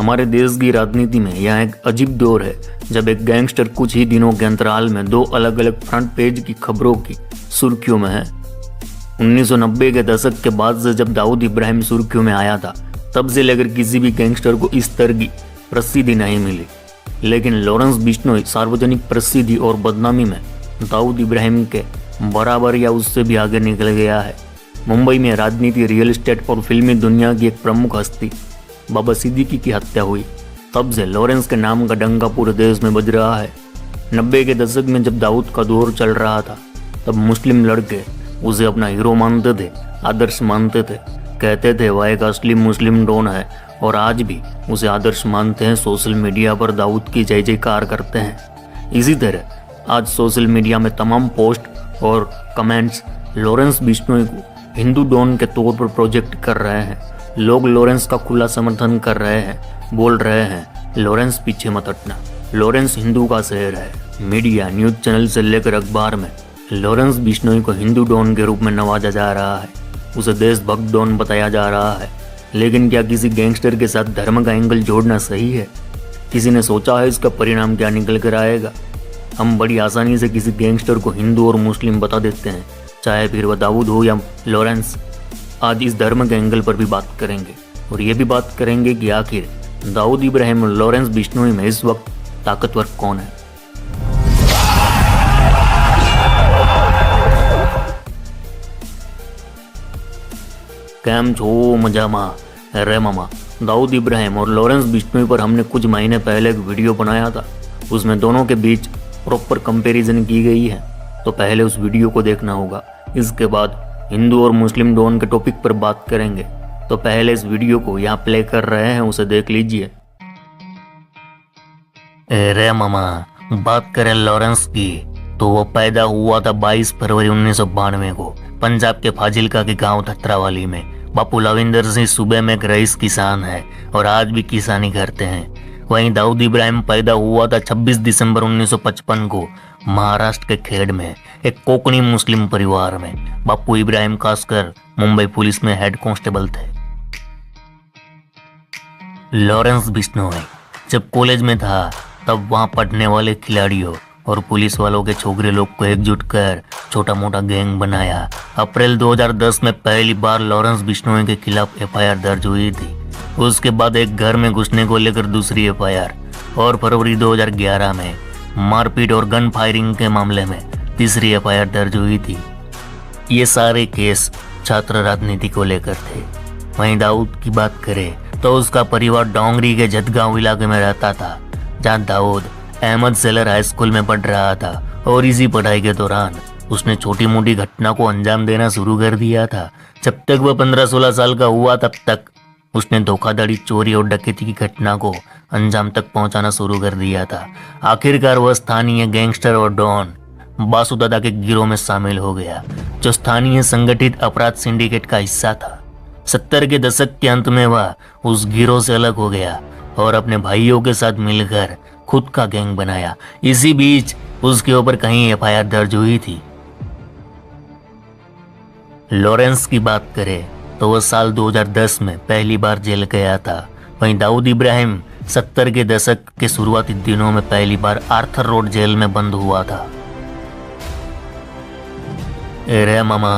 हमारे देश की राजनीति में यह एक अजीब दौर है जब एक गैंगस्टर कुछ ही दिनों के अंतराल में दो अलग अलग फ्रंट पेज की खबरों की सुर्खियों में है। 1990 के दशक के बाद से जब दाऊद इब्राहिम सुर्खियों में आया था, तब से लेकर किसी भी गैंगस्टर को इस तरह की प्रसिद्धि नहीं मिली। लेकिन लॉरेंस बिश्नोई सार्वजनिक प्रसिद्धि और बदनामी में दाऊद इब्राहिम के बराबर या उससे भी आगे निकल गया है। मुंबई में राजनीति, रियल एस्टेट और फिल्मी दुनिया की एक प्रमुख हस्ती बाबा सिद्दीकी की हत्या हुई, तब से लॉरेंस के नाम का डंका पूरे देश में बज रहा है। 90 के दशक में जब दाऊद का दौर चल रहा था, तब मुस्लिम लड़के उसे अपना हीरो मानते थे, आदर्श मानते थे, कहते थे वह एक असली मुस्लिम डॉन है, और आज भी उसे आदर्श मानते हैं। सोशल मीडिया पर दाऊद की जय जयकार करते हैं। इसी तरह आज सोशल मीडिया में तमाम पोस्ट और कमेंट्स लॉरेंस बिश्नोई को हिंदू डॉन के तौर पर प्रोजेक्ट कर रहे हैं। लोग लॉरेंस का खुला समर्थन कर रहे हैं, बोल रहे हैं लॉरेंस पीछे मत हटना, लॉरेंस हिंदू का शहर है। मीडिया, न्यूज चैनल से लेकर अखबार में लॉरेंस बिश्नोई को हिंदू डॉन के रूप में नवाजा जा रहा है, उसे देशभक्त डॉन बताया जा रहा है। लेकिन क्या किसी गैंगस्टर के साथ धर्म का एंगल जोड़ना सही है? किसी ने सोचा है इसका परिणाम क्या निकल कर आएगा? हम बड़ी आसानी से किसी गैंगस्टर को हिंदू और मुस्लिम बता देते हैं, चाहे फिर वह दाऊद हो या लॉरेंस। आज इस धर्म के एंगल पर भी बात करेंगे और ये भी बात करेंगे कि आखिर दाऊद इब्राहिम और लॉरेंस बिश्नोई में इस वक्त ताकतवर कौन है। कैम छो मजामा रे मामा। दाऊद इब्राहिम और लॉरेंस बिश्नोई पर हमने कुछ महीने पहले एक वीडियो बनाया था, उसमें दोनों के बीच प्रॉपर कंपैरिजन की गई है, तो पहले उस वीडियो को देखना होगा। इसके बाद हिंदू और मुस्लिम डॉन के टॉपिक पर बात करेंगे, तो पहले इस वीडियो को यहाँ प्ले कर रहे हैं, उसे देख लीजिए। रे मामा, बात करें लॉरेंस की तो वो पैदा हुआ था 22 फरवरी 1992 को पंजाब के फाजिलका के गांव धतरावाली में। बापू लविंदर सिंह सूबे में एक रईस किसान है और आज भी किसानी करते हैं। वहीं दाऊद इब्राहिम पैदा हुआ था 26 दिसंबर 1955 को महाराष्ट्र के खेड़ में एक कोंकणी मुस्लिम परिवार में। बापू इब्राहिम खासकर मुंबई पुलिस में हेड कांस्टेबल थे। लॉरेंस बिश्नोई जब कॉलेज में था, तब वहां पढ़ने वाले खिलाड़ियों और पुलिस वालों के छोकरे लोग को एकजुट कर छोटा मोटा गैंग बनाया। अप्रैल 2010 में पहली बार लॉरेंस बिश्नोई के खिलाफ एफआईआर दर्ज हुई थी। उसके बाद एक घर में घुसने को लेकर दूसरी एफआईआर, और फरवरी 2011 में मारपीट और गन फायरिंग के मामले में तीसरी एफआईआर दर्ज हुई थी। ये सारे केस छात्र राजनीति को लेकर थे। वहीं दाऊद की बात करें तो उसका परिवार डोंगरी के जतगांव इलाके में रहता था, जहां दाऊद अहमद सेलर हाई स्कूल में पढ़ रहा था। और इसी पढ़ाई के दौरान उसने छोटी मोटी घटना को अंजाम देना शुरू कर दिया था। जब तक वह 15-16 साल का हुआ, तब तक उसने धोखाधड़ी, चोरी और डकैती की घटना को अंजाम तक पहुंचाना शुरू कर दिया था। आखिरकार वह स्थानीय गैंगस्टर और डॉन बासु दादा के गिरोह में शामिल हो गया, जो स्थानीय संगठित अपराध सिंडिकेट का हिस्सा था। 70 के दशक के अंत में वह उस गिरोह से अलग हो गया और अपने भाइयों के साथ मिलकर खुद का गैंग बनाया। इसी बीच उसके ऊपर कहीं एफआईआर दर्ज हुई थी। लॉरेंस की बात करें तो वह साल 2010 में पहली बार जेल गया था। वहीं दाऊद इब्राहिम 70 के दशक के शुरुआती दिनों में पहली बार आर्थर रोड जेल में बंद हुआ था। रे मामा,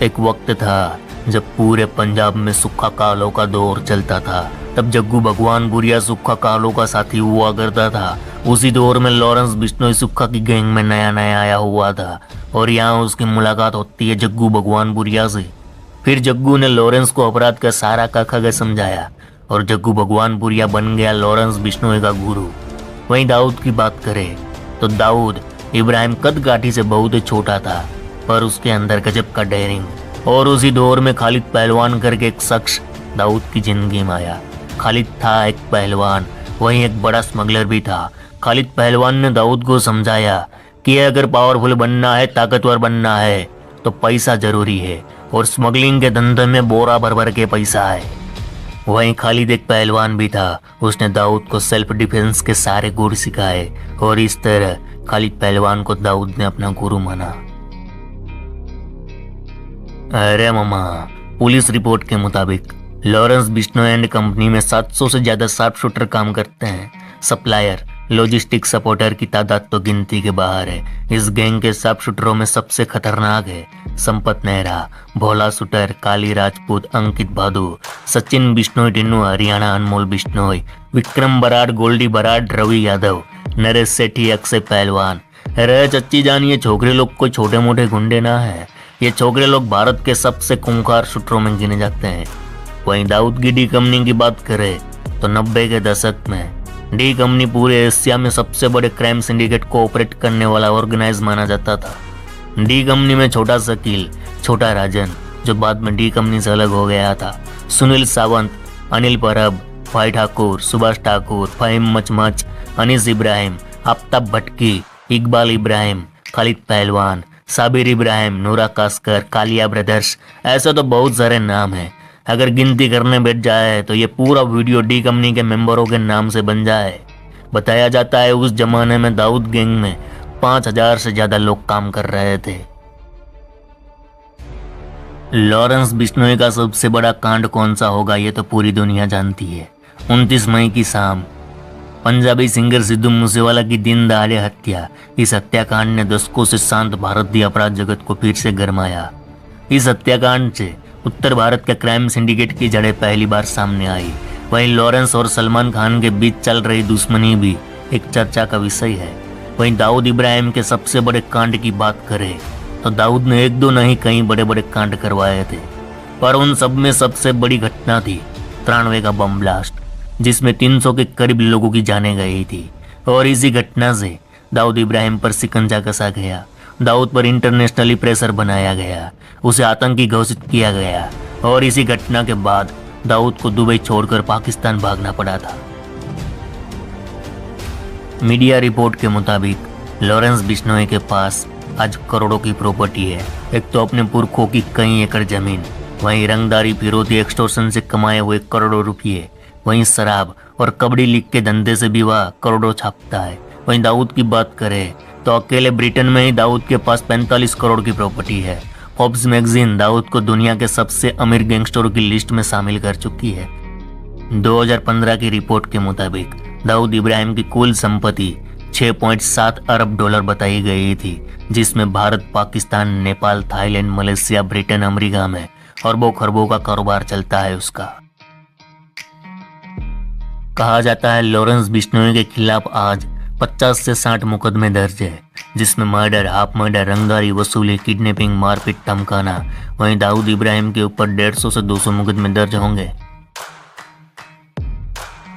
एक वक्त था जब पूरे पंजाब में सुक्खा कालों का दौर चलता था। तब जग्गू भगवानपुरिया सुक्खा कालों का साथी हुआ करता था। उसी दौर में लॉरेंस बिश्नोई सुक्खा की गैंग में नया नया आया हुआ था और यहाँ उसकी मुलाकात होती है जग्गू भगवानपुरिया से। फिर जग्गू ने लॉरेंस को अपराध का सारा काखा समझाया और जग्गू भगवानपुरिया बन गया लॉरेंस बिश्नोई का गुरु। वहीं दाऊद की बात करें तो दाऊद इब्राहिम कदकाठी से बहुत ही छोटा था, पर उसके अंदर गजब का डेयरिंग। और उसी दौर में खालिद पहलवान करके एक शख्स दाऊद की जिंदगी में आया। खालिद था एक पहलवान, वहीं एक बड़ा स्मगलर भी था। खालिद पहलवान ने दाऊद को समझाया कि अगर पावरफुल बनना है, ताकतवर बनना है, तो पैसा जरूरी है, और स्मगलिंग के धंधे में बोरा भर भर के पैसा है। वहीं खालिद एक पहलवान भी था, उसने दाऊद को सेल्फ डिफेंस के सारे गुर सिखाए और इस तरह खालिद पहलवान को दाऊद ने अपना गुरु माना। अरे मामा, पुलिस रिपोर्ट के मुताबिक लॉरेंस बिश्नोई एंड कंपनी में 700 से ज़्यादा शार्प शूटर काम करते हैं। सप्लायर, लॉजिस्टिक सपोर्टर की तादाद तो गिनती के बाहर है। इस गैंग के शार्प शूटरों में सबसे खतरनाक है संपत नेहरा, भोला शूटर, काली राजपूत, अंकित भादु, सचिन बिश्नोई, टिन्नू हरियाणा, अनमोल बिश्नोई, विक्रम बराड़, गोल्डी बराड़, रवि यादव, नरेश सेठी, अक्षय पहलवान। अरे चच्ची जानिए, छोकरे लोग कोई छोटे मोटे गुंडे ना है। ये छोकरे लोग भारत के सबसे खूंखार शूटरों में गिने जाते हैं। वहीं दाऊद की डी कंपनी की बात करें तो 90 के दशक में डी कंपनी पूरे एशिया में सबसे बड़े क्राइम सिंडिकेट को ऑपरेट करने वाला ऑर्गेनाइज माना जाता था। डी कंपनी में छोटा शकील, छोटा राजन, जो बाद में डी कंपनी से अलग हो गया था, सुनील सावंत, अनिल परब, भाई ठाकुर, सुभाष ठाकुर, फहीम मचमच, अनीस इब्राहिम, आफ्ताब भटकी, इकबाल इब्राहिम, खालिद पहलवान, साबिर इब्राहिम, नूरा कास्कर, कालिया ब्रदर्स, ऐसे तो बहुत सारे नाम हैं। अगर गिनती करने बैठ जाए तो ये पूरा वीडियो डी कंपनी के मेंबरों के नाम से बन जाए। बताया जाता है उस जमाने में दाऊद गैंग में 5000 से ज्यादा लोग काम कर रहे थे। लॉरेंस बिश्नोई का सबसे बड़ा कांड कौन सा होगा ये तो पूरी दुनिया जानती है। 29 मई की शाम पंजाबी सिंगर सिद्धू मूसेवाला की दिन दहाड़े हत्या। इस हत्याकांड ने दशकों से शांत भारतीय अपराध जगत को फिर से गरमाया। इस हत्याकांड से उत्तर भारत के क्राइम सिंडिकेट की जड़ें पहली बार सामने आई। वहीं लॉरेंस और सलमान खान के बीच चल रही दुश्मनी भी एक चर्चा का विषय है। वहीं दाऊद इब्राहिम के सबसे बड़े कांड की बात करें तो दाऊद ने एक दो नहीं कई बड़े बड़े कांड करवाए थे, पर उन सब में सबसे बड़ी घटना थी 93 का बम ब्लास्ट, जिसमें 300 के करीब लोगों की जानें गई थी। और इसी घटना से दाऊद इब्राहिम पर शिकंजा कसा गया। दाऊद पर इंटरनेशनली प्रेशर बनाया गया, उसे आतंकी घोषित किया गया और इसी घटना के बाद दाऊद को दुबई छोड़कर पाकिस्तान भागना पड़ा था। मीडिया रिपोर्ट के मुताबिक लॉरेंस बिश्नोई के पास आज करोड़ों की प्रॉपर्टी है। एक तो अपने पुरखों की कई एकड़ जमीन, वहीं रंगदारी, फिरौती, एक्सटॉर्शन से कमाए हुए करोड़ों रुपये, वहीं शराब और कबड्डी लीग के धंधे से भी वह करोड़ों छापता है। वहीं दाऊद की बात करें तो अकेले ब्रिटेन में ही दाऊद के पास 45 करोड़ की प्रॉपर्टी है। फोर्ब्स मैगजीन दाऊद को दुनिया के सबसे अमीर गैंगस्टरों की लिस्ट में शामिल कर चुकी है। 2015 की रिपोर्ट के मुताबिक दाऊद इब्राहिम की कुल संपत्ति 6.7 अरब डॉलर बताई गई थी, जिसमें Bharat, Pakistan, Nepal, Thailand, Malaysia, Britain, America में अरबों खरबों का कारोबार चलता है उसका। कहा जाता है लॉरेंस बिश्नोई के खिलाफ आज 50 से 60 मुकदमे दर्ज है, जिसमें मर्डर, हाफ मर्डर, रंगदारी, वसूली, किडनैपिंग, मारपीट, धमकाना। वहीं दाऊद इब्राहिम के ऊपर 150 से 200 मुकदमे दर्ज होंगे।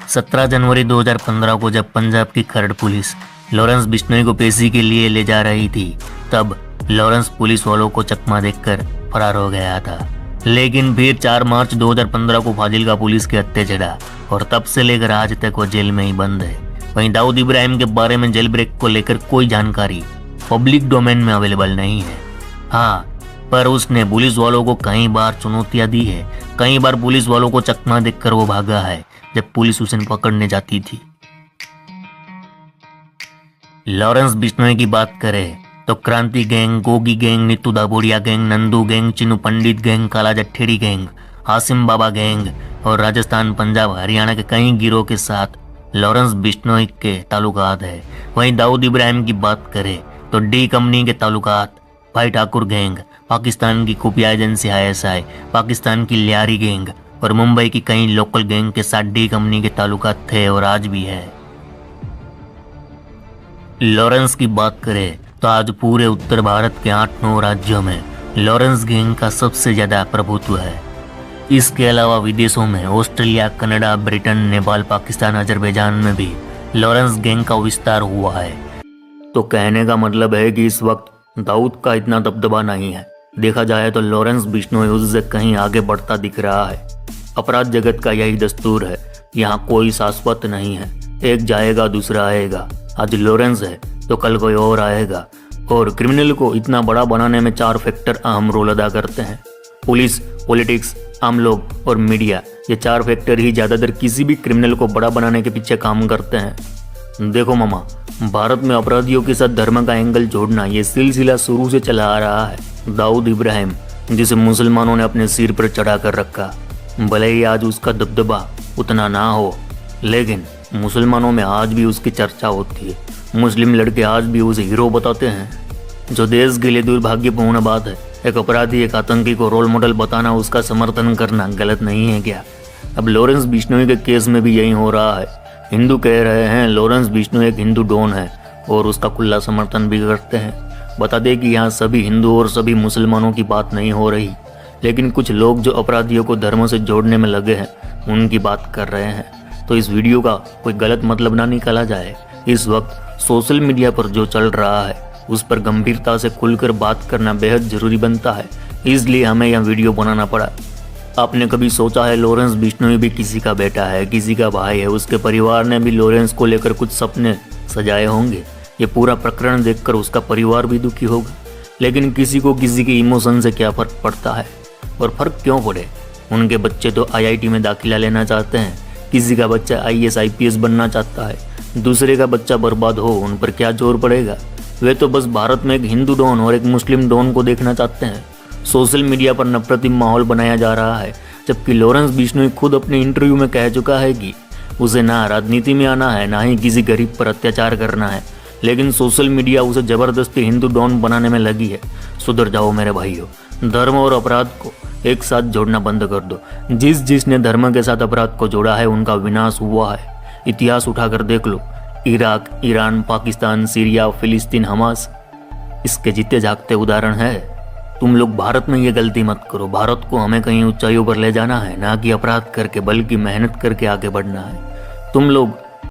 17 जनवरी 2015 को जब पंजाब की खरड़ पुलिस लॉरेंस बिश्नोई को पेशी के लिए ले जा रही थी, तब लॉरेंस पुलिस वालों को चकमा देकर फरार हो गया था। लेकिन फिर 4 मार्च 2015 को फाजिल्का पुलिस के हत्थे चढ़ा और तब से लेकर आज तक वो जेल में ही बंद है। वहीं दाऊद इब्राहिम के बारे में जेल ब्रेक को लेकर कोई जानकारी पब्लिक डोमेन में अवेलेबल नहीं है। हाँ, पर उसने पुलिस वालों को कई बार चुनौतियां दी है। कई बार पुलिस वालों को चकमा देकर वो भागा है जब पुलिस उसे पकड़ने जाती थी। लॉरेंस बिश्नोई की बात करें तो Kranti gang, Gogi gang, Neetu Dabodia gang, Nandu gang, Chinnu Pandit gang, Kala Jathedi gang, Hashim Baba gang और राजस्थान, पंजाब, हरियाणा के कई गिरोह के साथ लॉरेंस बिश्नोई के ताल्लुकात है। वहीं दाऊद इब्राहिम की बात करें तो डी कंपनी के ताल्लुकात भाई ठाकुर गैंग, पाकिस्तान की खुफिया एजेंसी ISI, पाकिस्तान की लियारी गैंग और मुंबई की कई लोकल गैंग के साथ डी कंपनी के ताल्लुकात थे और आज भी है। लॉरेंस की बात करें तो आज पूरे उत्तर भारत के 8-9 राज्यों में लॉरेंस गैंग का सबसे ज्यादा प्रभुत्व है। इसके अलावा विदेशों में Australia, Canada, Britain, Nepal, Pakistan, Azerbaijan में भी लॉरेंस गैंग का विस्तार हुआ है। तो कहने का मतलब है कि इस वक्त दाऊद का इतना दबदबा नहीं है। देखा जाए तो लॉरेंस बिश्नोई उससे कहीं आगे बढ़ता दिख रहा है। अपराध जगत का यही दस्तूर है, यहाँ कोई शाश्वत नहीं है। एक जाएगा दूसरा आएगा। आज लॉरेंस है तो कल कोई और आएगा। और क्रिमिनल को इतना बड़ा बनाने में 4 फैक्टर अहम रोल अदा करते हैं: पुलिस, पॉलिटिक्स, आम लोग और मीडिया। ये 4 फैक्टर ही ज़्यादातर किसी भी क्रिमिनल को बड़ा बनाने के पीछे काम करते हैं। देखो मामा, भारत में अपराधियों के साथ धर्म का एंगल जोड़ना ये सिलसिला शुरू से चला आ रहा है। दाऊद इब्राहिम, जिसे मुसलमानों ने अपने सिर पर चढ़ा कर रखा, भले ही आज उसका दबदबा उतना ना हो, लेकिन मुसलमानों में आज भी उसकी चर्चा होती है। मुस्लिम लड़के आज भी उसे हीरो बताते हैं, जो देश के लिए दुर्भाग्यपूर्ण बात है। एक अपराधी, एक आतंकी को रोल मॉडल बताना, उसका समर्थन करना गलत नहीं है क्या? अब लॉरेंस बिश्नोई के केस में भी यही हो रहा है। हिंदू कह रहे हैं लॉरेंस बिश्नोई एक हिंदू डॉन है और उसका खुला समर्थन भी करते हैं। बता दें कि यहाँ सभी हिंदू और सभी मुसलमानों की बात नहीं हो रही, लेकिन कुछ लोग जो अपराधियों को धर्म से जोड़ने में लगे हैं उनकी बात कर रहे हैं। तो इस वीडियो का कोई गलत मतलब ना निकाला जाए। इस वक्त सोशल मीडिया पर जो चल रहा है उस पर गंभीरता से खुलकर बात करना बेहद जरूरी बनता है, इसलिए हमें यह वीडियो बनाना पड़ा। आपने कभी सोचा है लॉरेंस बिश्नोई भी किसी का बेटा है, किसी का भाई है, उसके परिवार ने भी लॉरेंस को लेकर कुछ सपने सजाए होंगे। ये पूरा प्रकरण देखकर उसका परिवार भी दुखी होगा, लेकिन किसी को किसी के इमोशन से क्या फर्क पड़ता है? और फर्क क्यों पड़े? उनके बच्चे तो IIT में दाखिला लेना चाहते हैं, किसी का बच्चा IAS IPS बनना चाहता है, दूसरे का बच्चा बर्बाद हो उन पर क्या जोर पड़ेगा? वे तो बस भारत में एक हिंदू डॉन और एक मुस्लिम डॉन को देखना चाहते हैं। सोशल मीडिया पर नफरती माहौल बनाया जा रहा है, जबकि लॉरेंस बिश्नोई खुद अपने इंटरव्यू में कह चुका है कि उसे ना राजनीति में आना है, ना ही किसी गरीब पर अत्याचार करना है, लेकिन सोशल मीडिया उसे जबरदस्ती हिंदू डॉन बनाने में लगी है। सुधर जाओ मेरे भाइयों, धर्म और अपराध को एक साथ जोड़ना बंद कर दो। जिसने धर्म के साथ अपराध को जोड़ा है उनका विनाश हुआ है। इतिहास उठाकर देख लो, इराक, ईरान, पाकिस्तान, सीरिया, फिलिस्तीन, हमास इसके जीते जागते उदाहरण है। तुम लोग भारत में ये गलती मत करो। भारत को हमें कहीं ऊंचाइयों पर ले जाना है, ना कि अपराध करके, बल्कि मेहनत करके आगे बढ़ना है। तुम लोग